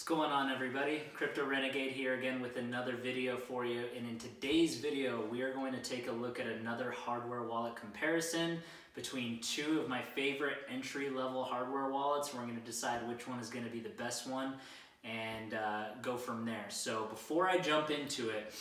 going on, everybody? Crypto Renegade here again with another video for you, and in today's video we are going to take a look at another hardware wallet comparison between two of my favorite entry-level hardware wallets. We're going to decide which one is going to be the best one and go from there. So before I jump into it,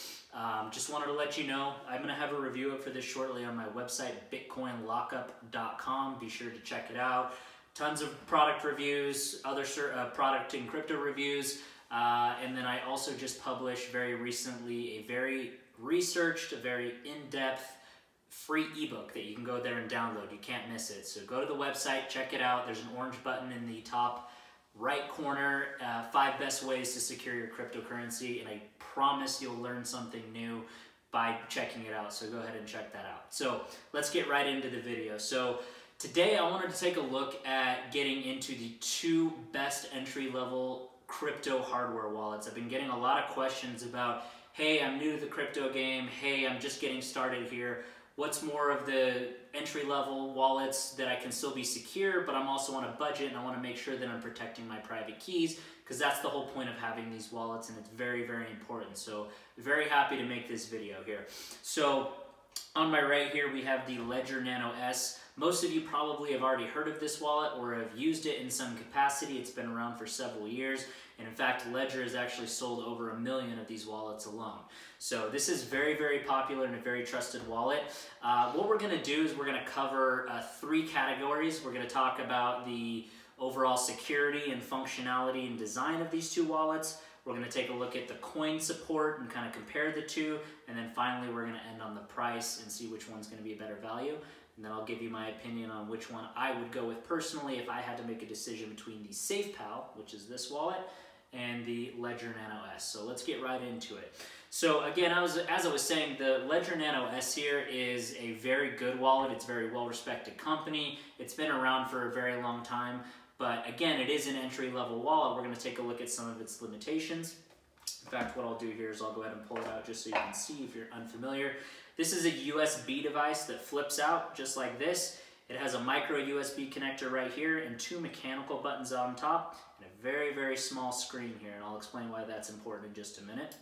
just wanted to let you know I'm going to have a review up for this shortly on my website, bitcoinlockup.com. Be sure to check it out. Tons of product reviews, other product and crypto reviews, and then I also just published very recently a very researched, a very in-depth free ebook that you can go there and download. You can't miss it. So go to the website, check it out. There's an orange button in the top right corner, 5 best ways to secure your cryptocurrency, and I promise you'll learn something new by checking it out. So go ahead and check that out. So let's get right into the video. So today I wanted to take a look at getting into the 2 best entry-level crypto hardware wallets. I've been getting a lot of questions about, hey, I'm new to the crypto game, hey, I'm just getting started here. What's more of the entry-level wallets that I can still be secure, but I'm also on a budget and I want to make sure that I'm protecting my private keys, because that's the whole point of having these wallets, and it's very, very important. So very happy to make this video here. So on my right here we have the Ledger Nano S. Most of you probably have already heard of this wallet or have used it in some capacity. It's been around for several years, and in fact Ledger has actually sold over 1 million of these wallets alone. So this is very, very popular and a very trusted wallet. What we're going to do is we're going to cover 3 categories. We're going to talk about the overall security and functionality and design of these 2 wallets. We're going to take a look at the coin support and kind of compare the 2, and then finally we're going to end on the price and see which one's going to be a better value. And then I'll give you my opinion on which one I would go with personally if I had to make a decision between the SafePal, which is this wallet, and the Ledger Nano S. So let's get right into it. So again, as I was saying, the Ledger Nano S here is a very good wallet. It's a very well-respected company. It's been around for a very long time. But again, it is an entry-level wallet. We're going to take a look at some of its limitations. In fact, what I'll do here is I'll go ahead and pull it out just so you can see if you're unfamiliar. This is a USB device that flips out just like this. It has a micro USB connector right here and 2 mechanical buttons on top and a very, very small screen here, and I'll explain why that's important in just a minute.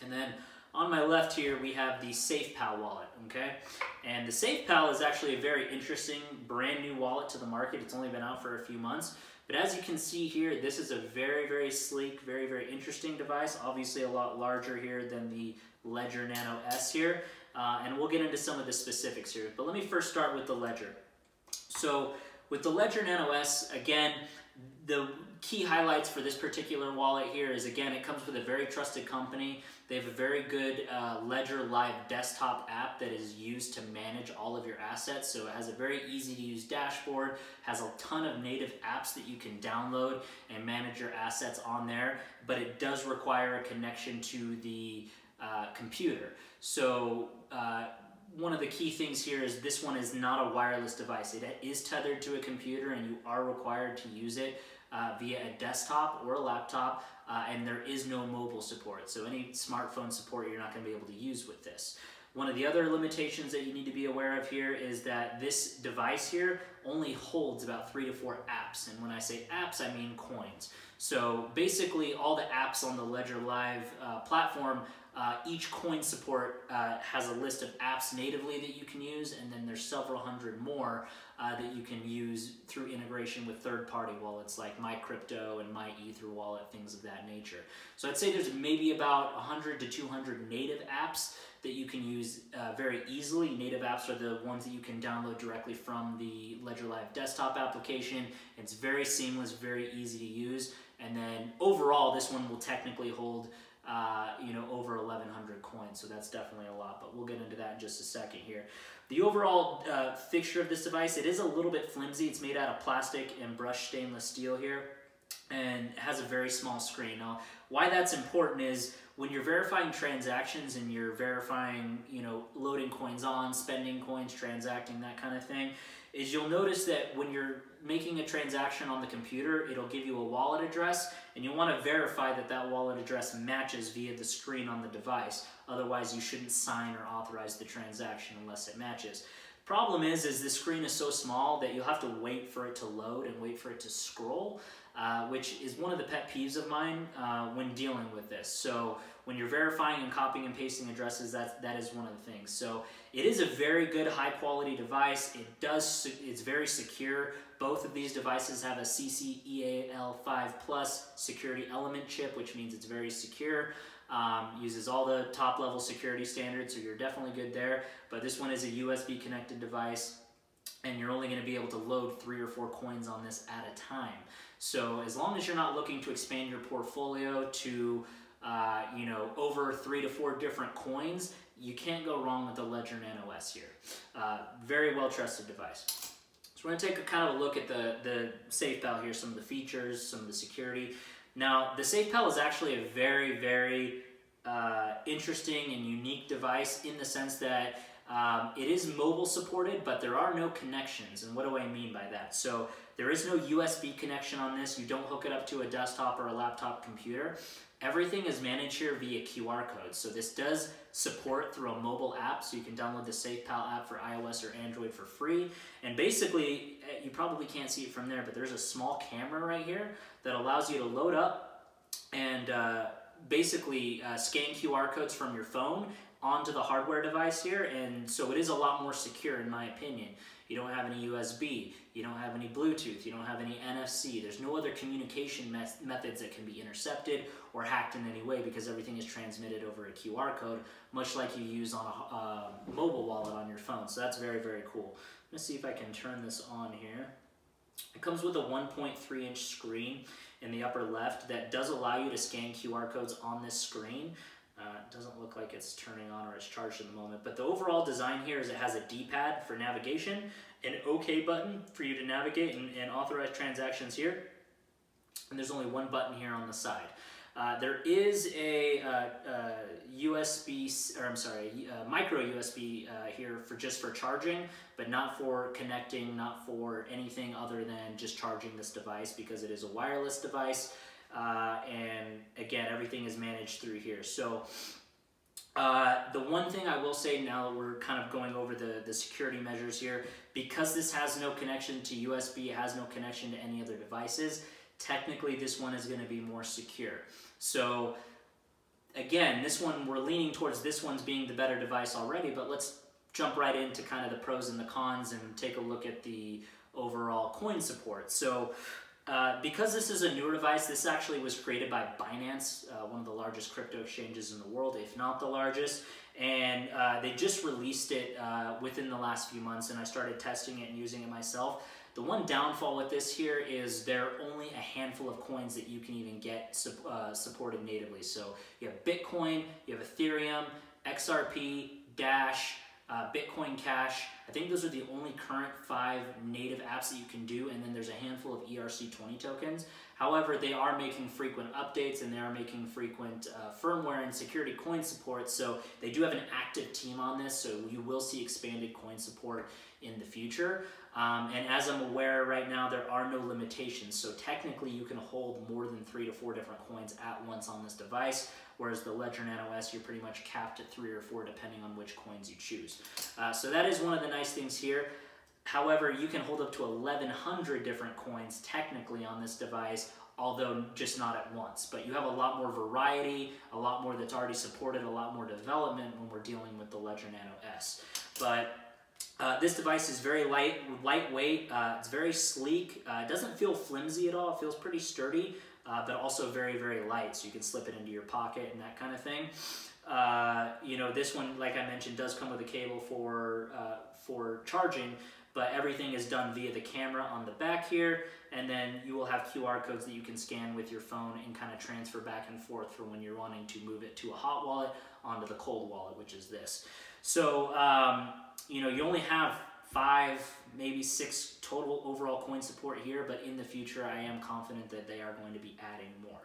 And then on my left here we have the SafePal wallet, okay? And the SafePal is actually a very interesting brand new wallet to the market. It's only been out for a few months. But as you can see here, this is a very, very sleek, very, very interesting device. Obviously a lot larger here than the Ledger Nano S here. And we'll get into some of the specifics here. But let me first start with the Ledger. So with the Ledger Nano S, again, the key highlights for this particular wallet here is, again, it comes with a very trusted company. They have a very good Ledger Live desktop app that is used to manage all of your assets. So it has a very easy to use dashboard, has a ton of native apps that you can download and manage your assets on there, but it does require a connection to the computer. So one of the key things here is this one is not a wireless device. It is tethered to a computer and you are required to use it via a desktop or a laptop, and there is no mobile support. So any smartphone support you're not going to be able to use with this. One of the other limitations that you need to be aware of here is that this device here only holds about 3 to 4 apps. And when I say apps, I mean coins. So basically all the apps on the Ledger Live platform, each coin support has a list of apps natively that you can use, and then there's several hundred more that you can use through integration with third-party wallets like MyCrypto and MyEtherWallet, things of that nature. So I'd say there's maybe about 100 to 200 native apps that you can use very easily. Native apps are the ones that you can download directly from the Ledger Live desktop application. It's very seamless, very easy to use, and then overall this one will technically hold over 1,100 coins, so that's definitely a lot, but we'll get into that in just a second here. The overall fixture of this device, it is a little bit flimsy. It's made out of plastic and brushed stainless steel here, and has a very small screen. Now, why that's important is when you're verifying transactions and you're verifying, loading coins on, spending coins, transacting, that kind of thing, is you'll notice that when you're making a transaction on the computer, it'll give you a wallet address, and you want to verify that that wallet address matches via the screen on the device. Otherwise, you shouldn't sign or authorize the transaction unless it matches. Problem is this screen is so small that you'll have to wait for it to load and wait for it to scroll, which is one of the pet peeves of mine when dealing with this. So when you're verifying and copying and pasting addresses, that is one of the things. So it is a very good high quality device. It's very secure. Both of these devices have a CCEAL5 Plus security element chip, which means it's very secure. Uses all the top level security standards, so you're definitely good there. But this one is a USB connected device, and you're only going to be able to load 3 or 4 coins on this at a time. So as long as you're not looking to expand your portfolio to you know, over 3 to 4 different coins, you can't go wrong with the Ledger Nano S here. Very well trusted device. So we're going to take a kind of a look at the SafePal here, some of the features, some of the security. Now, the SafePal is actually a very, very interesting and unique device in the sense that it is mobile supported, but there are no connections. And what do I mean by that? So there is no USB connection on this. You don't hook it up to a desktop or a laptop computer. Everything is managed here via QR codes. So this does support through a mobile app, so you can download the SafePal app for iOS or Android for free. And basically, you probably can't see it from there, but there's a small camera right here that allows you to load up and basically scan QR codes from your phone onto the hardware device here, and so it is a lot more secure in my opinion. You don't have any USB, you don't have any Bluetooth, you don't have any NFC. There's no other communication methods that can be intercepted or hacked in any way because everything is transmitted over a QR code, much like you use on a mobile wallet on your phone. So that's very, very cool. Let's see if I can turn this on here. It comes with a 1.3-inch screen in the upper left that does allow you to scan QR codes on this screen. It doesn't look like it's turning on or it's charged at the moment, but the overall design here is it has a D-pad for navigation, an OK button for you to navigate and authorize transactions here, and there's only one button here on the side. There is a micro USB here just for charging, but not for connecting, not for anything other than just charging this device because it is a wireless device. And again, everything is managed through here. So the one thing I will say now that we're kind of going over the security measures here, because this has no connection to USB, it has no connection to any other devices, technically this one is going to be more secure. So again, this one, we're leaning towards this one's being the better device already, but let's jump right into kind of the pros and the cons and take a look at the overall coin support. So because this is a newer device, this actually was created by Binance, one of the largest crypto exchanges in the world, if not the largest, and they just released it within the last few months, and I started testing it and using it myself. The one downfall with this here is there are only a handful of coins that you can even get supported natively. So you have Bitcoin, you have Ethereum, XRP, Dash, Bitcoin Cash. I think those are the only current 5 native apps that you can do, and then there's a handful of ERC20 tokens. However, they are making frequent updates and they are making frequent firmware and security coin support, so they do have an active team on this, so you will see expanded coin support in the future. And as I'm aware right now, there are no limitations, so technically you can hold more than 3 to 4 different coins at once on this device, whereas the Ledger Nano S, you're pretty much capped at 3 or 4 depending on which coins you choose. So that is one of the nice things here. However, you can hold up to 1,100 different coins technically on this device, although just not at once. But you have a lot more variety, a lot more that's already supported, a lot more development when we're dealing with the Ledger Nano S. But this device is very lightweight, it's very sleek, it doesn't feel flimsy at all, it feels pretty sturdy, but also very, very light, so you can slip it into your pocket and that kind of thing. You know, this one, like I mentioned, does come with a cable for charging, but everything is done via the camera on the back here, and then you will have QR codes that you can scan with your phone and kind of transfer back and forth for when you're wanting to move it to a hot wallet onto the cold wallet, which is this. So, you know, you only have 5, maybe 6 total overall coin support here, but in the future I am confident that they are going to be adding more.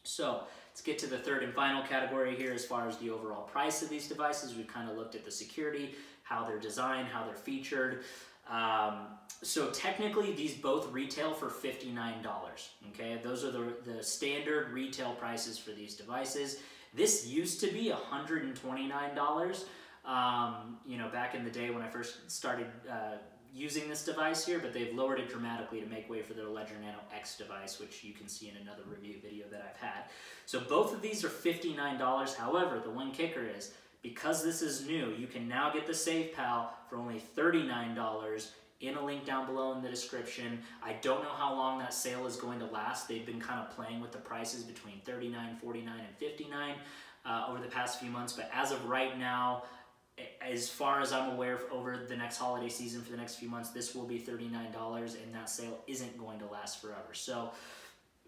So let's get to the third and final category here as far as the overall price of these devices. We've kind of looked at the security, how they're designed, how they're featured. So technically these both retail for $59, okay? Those are the standard retail prices for these devices. This used to be $129. you know, back in the day when I first started using this device here, but they've lowered it dramatically to make way for their Ledger Nano X device, which you can see in another review video that I've had. So both of these are $59. However, the one kicker is, because this is new, you can now get the SafePal for only $39 in a link down below in the description. I don't know how long that sale is going to last. They've been kind of playing with the prices between $39, $49, and $59 over the past few months, but as of right now, as far as I'm aware, over the next holiday season, for the next few months, this will be $39, and that sale isn't going to last forever. So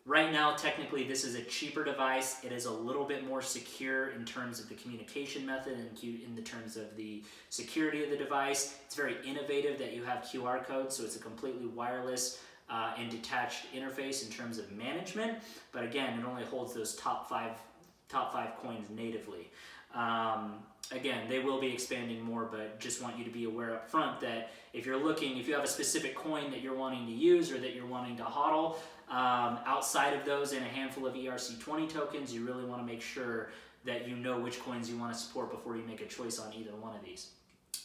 right now, technically, this is a cheaper device. It is a little bit more secure in terms of the communication method and in the terms of the security of the device. It's very innovative that you have QR codes, so it's a completely wireless and detached interface in terms of management. But again, it only holds those top five coins natively. Again, they will be expanding more, but just want you to be aware up front that if you're looking, if you have a specific coin that you're wanting to use or that you're wanting to hodl, outside of those and a handful of ERC20 tokens, you really want to make sure that you know which coins you want to support before you make a choice on either one of these.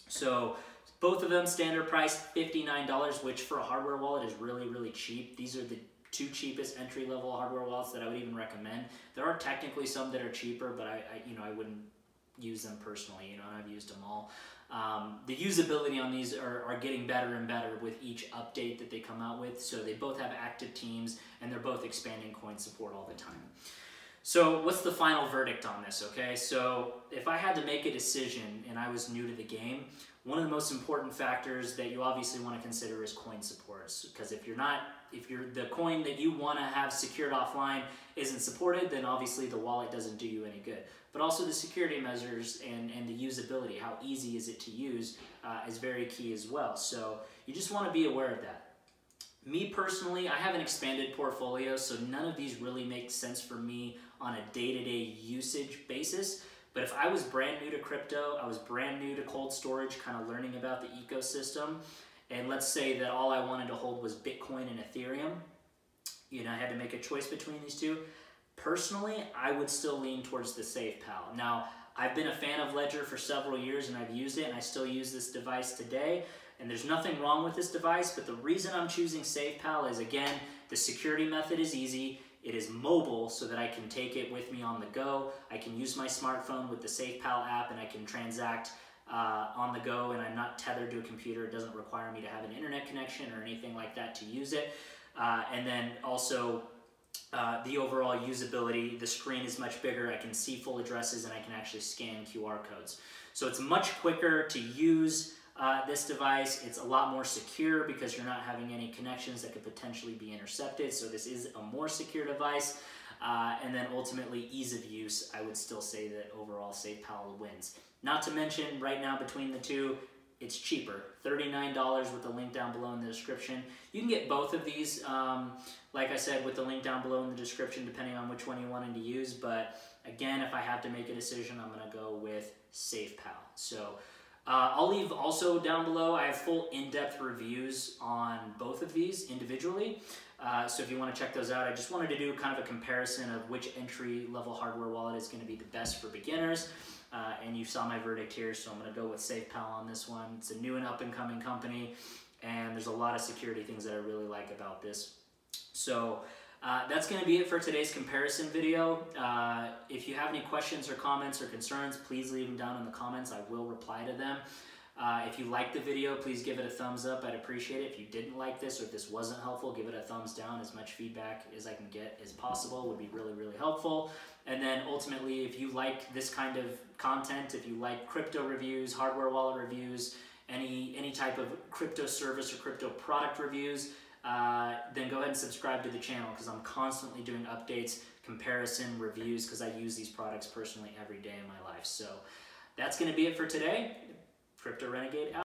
So both of them standard price $59, which for a hardware wallet is really, really cheap. These are the two cheapest entry-level hardware wallets that I would even recommend. There are technically some that are cheaper, but I wouldn't use them personally, and I've used them all. The usability on these are getting better and better with each update that they come out with. So they both have active teams, and they're both expanding coin support all the time. So what's the final verdict on this, okay? So if I had to make a decision and I was new to the game, one of the most important factors that you obviously want to consider is coin support. Because if the coin that you want to have secured offline isn't supported, then obviously the wallet doesn't do you any good. But also the security measures and the usability, how easy is it to use, is very key as well. So you just want to be aware of that. Me personally, I have an expanded portfolio, so none of these really make sense for me on a day-to-day usage basis. But if I was brand new to crypto, I was brand new to cold storage, kind of learning about the ecosystem, and let's say that all I wanted to hold was Bitcoin and Ethereum, you know, I had to make a choice between these two. Personally, I would still lean towards the SafePal. Now, I've been a fan of Ledger for several years, and I've used it, and I still use this device today. And there's nothing wrong with this device, but the reason I'm choosing SafePal is, again, the security method is easy. It is mobile, so that I can take it with me on the go. I can use my smartphone with the SafePal app, and I can transact on the go, and I'm not tethered to a computer. It doesn't require me to have an internet connection or anything like that to use it. And then also, the overall usability, the screen is much bigger. I can see full addresses, and I can actually scan QR codes. So it's much quicker to use this device. It's a lot more secure because you're not having any connections that could potentially be intercepted. So this is a more secure device. And then ultimately ease of use, I would still say that overall SafePal wins. Not to mention right now between the two, it's cheaper, $39 with the link down below in the description. You can get both of these, like I said, with the link down below in the description, depending on which one you wanted to use. But again, if I have to make a decision, I'm gonna go with SafePal. So I'll leave also down below, I have full in-depth reviews on both of these individually. So if you want to check those out, I just wanted to do kind of a comparison of which entry-level hardware wallet is going to be the best for beginners. And you saw my verdict here, so I'm going to go with SafePal on this one. It's a new and up-and-coming company, and there's a lot of security things that I really like about this. So that's going to be it for today's comparison video. If you have any questions or comments or concerns, please leave them down in the comments. I will reply to them. If you liked the video, please give it a thumbs up. I'd appreciate it. If you didn't like this or if this wasn't helpful, give it a thumbs down. As much feedback as I can get as possible would be really, really helpful. And then ultimately, if you like this kind of content, if you like crypto reviews, hardware wallet reviews, any type of crypto service or crypto product reviews, then go ahead and subscribe to the channel because I'm constantly doing updates, comparison, reviews, because I use these products personally every day in my life. So that's going to be it for today. Crypto Renegade out.